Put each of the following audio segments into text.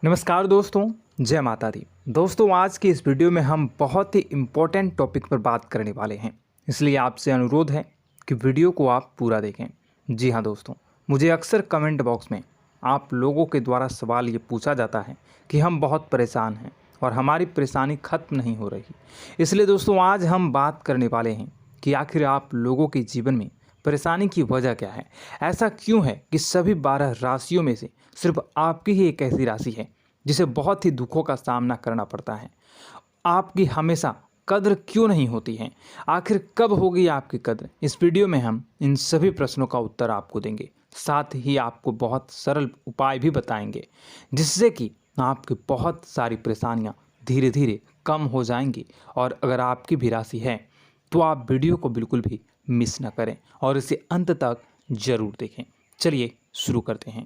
नमस्कार दोस्तों, जय माता दी। दोस्तों, आज की इस वीडियो में हम बहुत ही इम्पोर्टेंट टॉपिक पर बात करने वाले हैं, इसलिए आपसे अनुरोध है कि वीडियो को आप पूरा देखें। जी हाँ दोस्तों, मुझे अक्सर कमेंट बॉक्स में आप लोगों के द्वारा सवाल ये पूछा जाता है कि हम बहुत परेशान हैं और हमारी परेशानी ख़त्म नहीं हो रही। इसलिए दोस्तों, आज हम बात करने वाले हैं कि आखिर आप लोगों के जीवन में परेशानी की वजह क्या है। ऐसा क्यों है कि सभी 12 राशियों में से सिर्फ आपकी ही एक ऐसी राशि है जिसे बहुत ही दुखों का सामना करना पड़ता है। आपकी हमेशा कद्र क्यों नहीं होती है? आखिर कब होगी आपकी कद्र? इस वीडियो में हम इन सभी प्रश्नों का उत्तर आपको देंगे, साथ ही आपको बहुत सरल उपाय भी बताएंगे जिससे कि आपकी बहुत सारी परेशानियां धीरे धीरे कम हो जाएंगी। और अगर आपकी भी राशि है तो आप वीडियो को बिल्कुल भी मिस ना करें और इसे अंत तक ज़रूर देखें। चलिए शुरू करते हैं।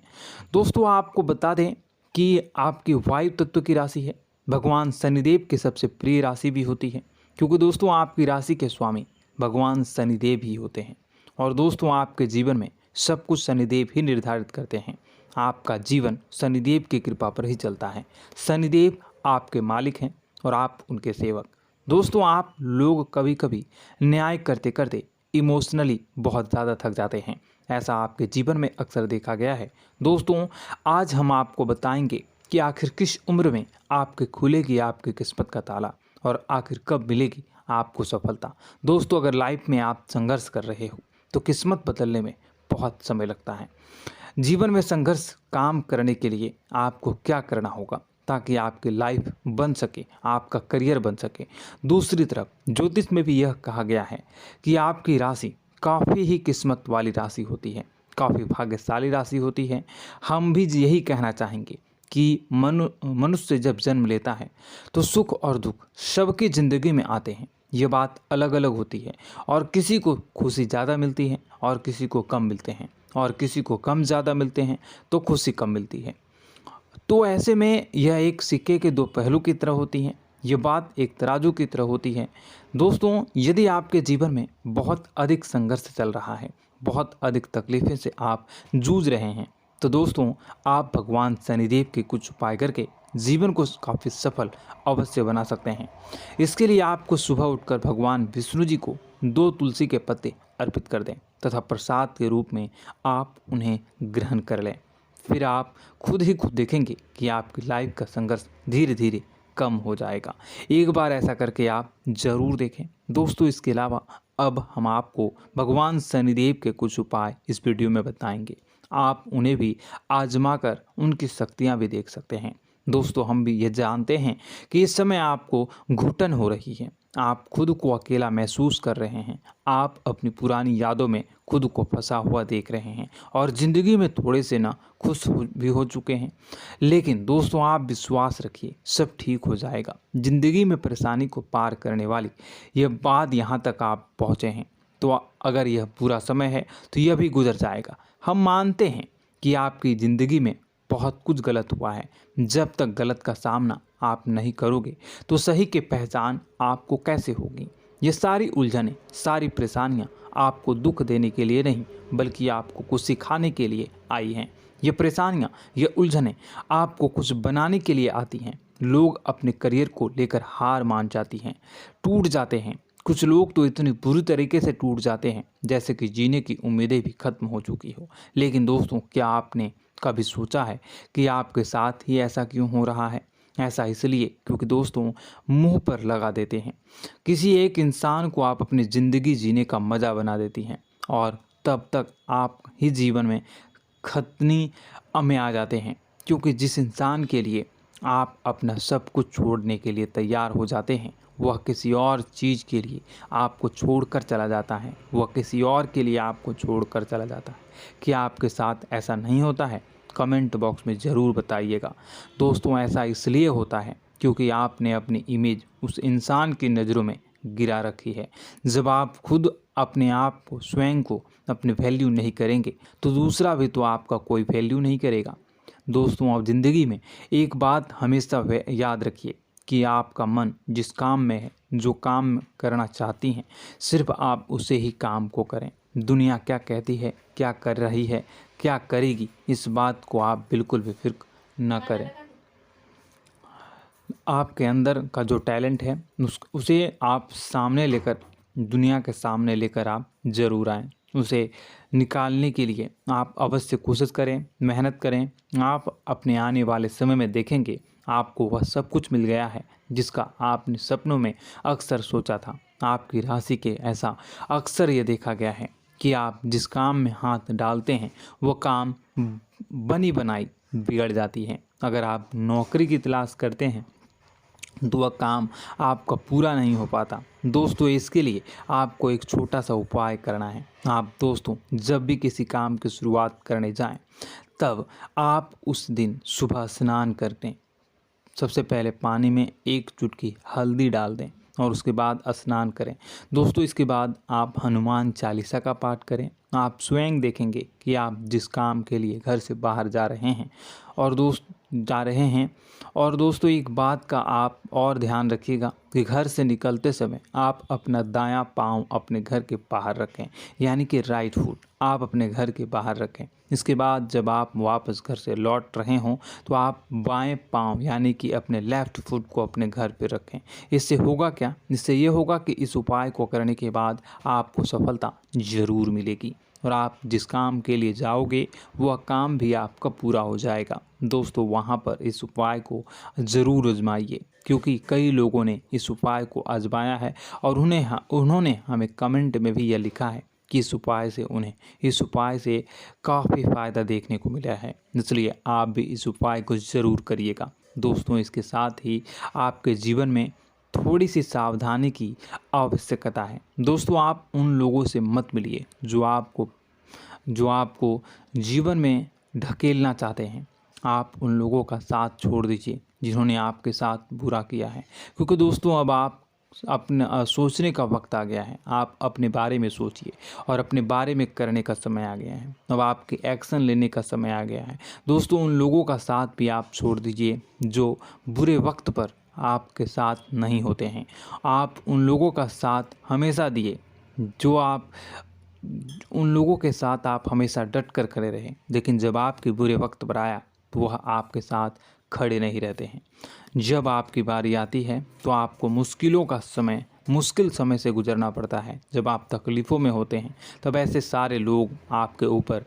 दोस्तों, आपको बता दें कि आपकी वायु तत्व की राशि है। भगवान शनिदेव की सबसे प्रिय राशि भी होती है, क्योंकि दोस्तों आपकी राशि के स्वामी भगवान शनिदेव ही होते हैं। और दोस्तों, आपके जीवन में सब कुछ शनिदेव ही निर्धारित करते हैं। आपका जीवन शनिदेव की कृपा पर ही चलता है। शनिदेव आपके मालिक हैं और आप उनके सेवक। दोस्तों, आप लोग कभी कभी न्याय करते करते इमोशनली बहुत ज़्यादा थक जाते हैं। ऐसा आपके जीवन में अक्सर देखा गया है। दोस्तों, आज हम आपको बताएंगे कि आखिर किस उम्र में आपके खुलेगी आपकी किस्मत का ताला और आखिर कब मिलेगी आपको सफलता। दोस्तों, अगर लाइफ में आप संघर्ष कर रहे हो तो किस्मत बदलने में बहुत समय लगता है। जीवन में संघर्ष काम करने के लिए आपको क्या करना होगा ताकि आपकी लाइफ बन सके, आपका करियर बन सके। दूसरी तरफ ज्योतिष में भी यह कहा गया है कि आपकी राशि काफ़ी ही किस्मत वाली राशि होती है, काफ़ी भाग्यशाली राशि होती है। हम भी यही कहना चाहेंगे कि मनुष्य जब जन्म लेता है तो सुख और दुख सबकी ज़िंदगी में आते हैं। ये बात अलग अलग होती है और किसी को खुशी ज़्यादा मिलती है और किसी को कम मिलते हैं, और किसी को कम ज़्यादा मिलते हैं तो खुशी कम मिलती है। तो ऐसे में यह एक सिक्के के दो पहलू की तरह होती हैं। ये बात एक तराजू की तरह होती है। दोस्तों, यदि आपके जीवन में बहुत अधिक संघर्ष चल रहा है, बहुत अधिक तकलीफ़ें से आप जूझ रहे हैं, तो दोस्तों आप भगवान शनिदेव के कुछ उपाय करके जीवन को काफ़ी सफल अवश्य बना सकते हैं। इसके लिए आपको सुबह उठकर भगवान विष्णु जी को 2 तुलसी के पत्ते अर्पित कर दें तथा प्रसाद के रूप में आप उन्हें ग्रहण कर लें। फिर आप खुद देखेंगे कि आपकी लाइफ का संघर्ष धीरे धीरे कम हो जाएगा। एक बार ऐसा करके आप ज़रूर देखें। दोस्तों, इसके अलावा अब हम आपको भगवान शनिदेव के कुछ उपाय इस वीडियो में बताएंगे। आप उन्हें भी आजमा कर उनकी शक्तियाँ भी देख सकते हैं। दोस्तों, हम भी ये जानते हैं कि इस समय आपको घुटन हो रही है, आप खुद को अकेला महसूस कर रहे हैं, आप अपनी पुरानी यादों में खुद को फंसा हुआ देख रहे हैं और ज़िंदगी में थोड़े से ना भी हो चुके हैं। लेकिन दोस्तों, आप विश्वास रखिए, सब ठीक हो जाएगा। ज़िंदगी में परेशानी को पार करने वाली यह बात यहाँ तक आप पहुँचे हैं, तो अगर यह पूरा समय है तो यह भी गुजर जाएगा। हम मानते हैं कि आपकी ज़िंदगी में बहुत कुछ गलत हुआ है। जब तक गलत का सामना आप नहीं करोगे तो सही की पहचान आपको कैसे होगी। ये सारी उलझनें, सारी परेशानियां आपको दुख देने के लिए नहीं, बल्कि आपको कुछ सिखाने के लिए आई हैं। ये परेशानियां, ये उलझनें आपको कुछ बनाने के लिए आती हैं। लोग अपने करियर को लेकर हार मान जाती हैं, टूट जाते हैं। कुछ लोग तो इतनी बुरी तरीके से टूट जाते हैं जैसे कि जीने की उम्मीदें भी खत्म हो चुकी हो। लेकिन दोस्तों, क्या आपने कभी सोचा है कि आपके साथ ही ऐसा क्यों हो रहा है? ऐसा इसलिए क्योंकि दोस्तों, मुंह पर लगा देते हैं। किसी एक इंसान को आप अपनी ज़िंदगी जीने का मज़ा बना देती हैं और तब तक आप ही जीवन में खतनी में आ जाते हैं, क्योंकि जिस इंसान के लिए आप अपना सब कुछ छोड़ने के लिए तैयार हो जाते हैं, वह किसी और चीज़ के लिए आपको छोड़कर चला जाता है, वह किसी और के लिए आपको छोड़कर चला जाता है। क्या आपके साथ ऐसा नहीं होता है? कमेंट बॉक्स में ज़रूर बताइएगा। दोस्तों, ऐसा इसलिए होता है क्योंकि आपने अपनी इमेज उस इंसान की नज़रों में गिरा रखी है। जब आप खुद अपने आप को, स्वयं को अपनी वैल्यू नहीं करेंगे तो दूसरा भी तो आपका कोई वैल्यू नहीं करेगा। दोस्तों, अब ज़िंदगी में एक बात हमेशा याद रखिए कि आपका मन जिस काम में है, जो काम करना चाहती हैं, सिर्फ आप उसे ही काम को करें। दुनिया क्या कहती है, क्या कर रही है, क्या करेगी, इस बात को आप बिल्कुल भी फिक्र न करें। आपके अंदर का जो टैलेंट है उसे आप सामने लेकर, दुनिया के सामने लेकर आप ज़रूर आएँ। उसे निकालने के लिए आप अवश्य कोशिश करें, मेहनत करें। आप अपने आने वाले समय में देखेंगे आपको वह सब कुछ मिल गया है जिसका आपने सपनों में अक्सर सोचा था। आपकी राशि के ऐसा अक्सर ये देखा गया है कि आप जिस काम में हाथ डालते हैं वो काम बनी बनाई बिगड़ जाती है। अगर आप नौकरी की तलाश करते हैं तो वह काम आपका पूरा नहीं हो पाता। दोस्तों, इसके लिए आपको एक छोटा सा उपाय करना है। आप दोस्तों जब भी किसी काम की शुरुआत करने जाएं, तब आप उस दिन सुबह स्नान करते, सबसे पहले पानी में 1 चुटकी हल्दी डाल दें और उसके बाद स्नान करें। दोस्तों, इसके बाद आप हनुमान चालीसा का पाठ करें। आप स्वयं देखेंगे कि आप जिस काम के लिए घर से बाहर जा रहे हैं और दोस्तों एक बात का आप और ध्यान रखिएगा कि घर से निकलते समय आप अपना दायां पाँव अपने घर के बाहर रखें, यानी कि राइट फुट आप अपने घर के बाहर रखें। इसके बाद जब आप वापस घर से लौट रहे हों तो आप बाएं पाँव यानी कि अपने लेफ़्ट फुट को अपने घर पे रखें। इससे होगा क्या? इससे ये होगा कि इस उपाय को करने के बाद आपको सफलता ज़रूर मिलेगी और आप जिस काम के लिए जाओगे वह काम भी आपका पूरा हो जाएगा। दोस्तों, वहाँ पर इस उपाय को ज़रूर आजमाइए, क्योंकि कई लोगों ने इस उपाय को आजमाया है और उन्होंने हमें कमेंट में भी यह लिखा है कि इस उपाय से काफ़ी फ़ायदा देखने को मिला है। इसलिए आप भी इस उपाय को ज़रूर करिएगा। दोस्तों, इसके साथ ही आपके जीवन में थोड़ी सी सावधानी की आवश्यकता है। दोस्तों, आप उन लोगों से मत मिलिए जो आपको जीवन में ढकेलना चाहते हैं। आप उन लोगों का साथ छोड़ दीजिए जिन्होंने आपके साथ बुरा किया है, क्योंकि दोस्तों अब आप अपने सोचने का वक्त आ गया है। आप अपने बारे में सोचिए और अपने बारे में करने का समय आ गया है। अब आपके एक्शन लेने का समय आ गया है। दोस्तों, उन लोगों का साथ भी आप छोड़ दीजिए जो बुरे वक्त पर आपके साथ नहीं होते हैं। आप उन लोगों का साथ हमेशा दिए उन लोगों के साथ आप हमेशा डट कर खड़े रहें, लेकिन जब आपके बुरे वक्त पर आया तो वह आपके साथ खड़े नहीं रहते हैं। जब आपकी बारी आती है तो आपको मुश्किल समय से गुजरना पड़ता है। जब आप तकलीफ़ों में होते हैं तब ऐसे सारे लोग आपके ऊपर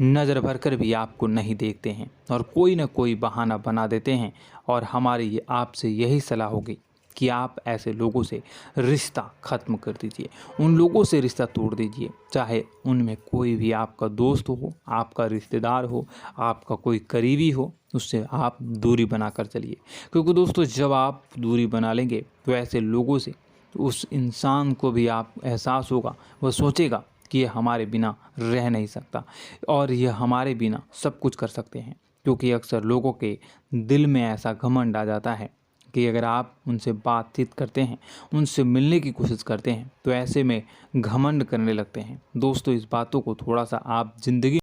नज़र भर कर भी आपको नहीं देखते हैं और कोई ना कोई बहाना बना देते हैं। और हमारी आपसे यही सलाह होगी कि आप ऐसे लोगों से रिश्ता ख़त्म कर दीजिए, उन लोगों से रिश्ता तोड़ दीजिए, चाहे उनमें कोई भी आपका दोस्त हो, आपका रिश्तेदार हो, आपका कोई करीबी हो, उससे आप दूरी बनाकर चलिए। क्योंकि दोस्तों जब आप दूरी बना लेंगे तो ऐसे लोगों से उस इंसान को भी आप एहसास होगा, वह सोचेगा कि ये हमारे बिना रह नहीं सकता और यह हमारे बिना सब कुछ कर सकते हैं। क्योंकि अक्सर लोगों के दिल में ऐसा घमंड आ जाता है कि अगर आप उनसे बातचीत करते हैं, उनसे मिलने की कोशिश करते हैं तो ऐसे में घमंड करने लगते हैं। दोस्तों, इस बातों को थोड़ा सा आप ज़िंदगी